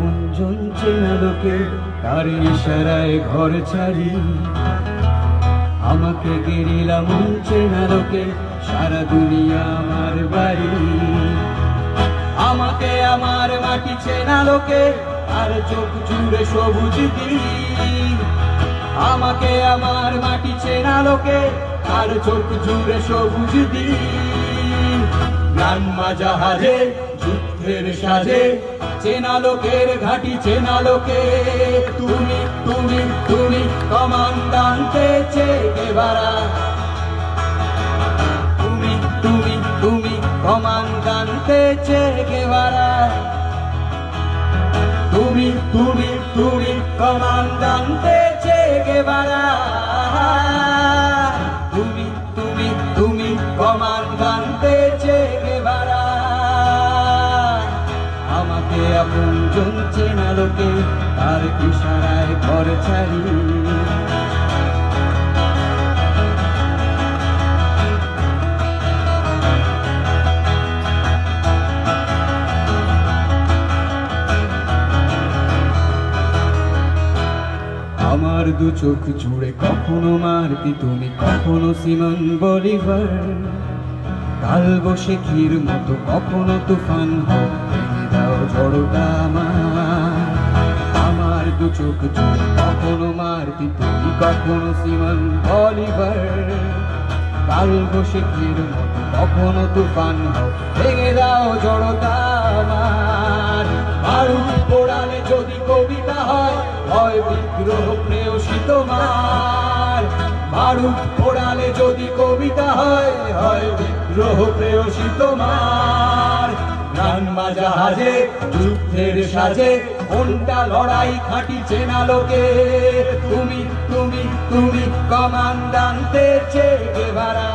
আপনজন চেনা লোকে তার ইশারায় ঘর ছাড়ি, আমাকে গেরিলা মন চেনা লোকে সারা দুনিয়া আমার বাড়ি। আমাকে আমার মাটি চেনা লোকে আর চোখ জুড়ে সবুজ দিন, আমাকে আমার মাটি চেনা লোকে আর চোখ জুড়ে সবুজ দিন। গ্রাম্য জাহাজে যুদ্ধের সাজে চেনা লোকের ঘাঁটি চেনা লোকে, তুমি তুমি তুমি কমান্ডান্তে চে গেভারা, তুমি তুমি তুমি কমান্ডান্তে চে গেভারা, তুমি তুমি তুমি কমান্ডান্তে চে গেভারা, তুমি তুমি তুমি কমান্ডান্তে চে গেভারা। আমাকে আপনজন চেনা লোকে তার ইশারায় ঘর ছাড়ি, আমার দু চোখ জুড়ে কখনো মারতি তুমি কখনো সিমন বলিভার, কাল বসে ক্ষীর মতো কখনো তুফান হও ভেঙে দাও ঝড়টা আমার দু চোখ জুড়ে কখনো মারতি তুমি কখনো সিমন বলিভার, কাল বসে ক্ষীর মতো কখনো তুফান হও ভেঙে দাও ঝড়টা আমার। বারুদ পোড়ালে যদি কবিতা হয় হয় বিদ্রোহ প্রেয়সী তোমার, বারুদ পোড়ালে যদি কবিতা হয় হয় বিদ্রোহ প্রেয়সী তোমার। গ্রাম্য জাহাজে যুদ্ধের সাজে কোনটা লড়াই খাঁটি চেনা লোকে, তুমি তুমি তুমি কমান্ডান্তে চে গেভারা,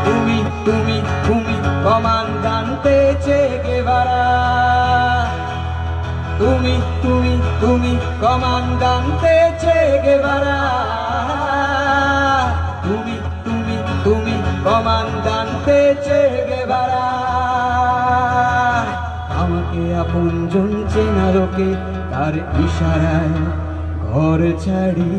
তুমি তুমি তুমি কমান্ডান্তে চে গেভারা, তুমি তুমি তুমি কমান্ডান্তে চে গেভারা, তুমি তুমি তুমি কমান্ডান্তে চে গেভারা। আমাকে আপনজন চেনা লোকে তার ইশারায় ঘর ছাড়ি।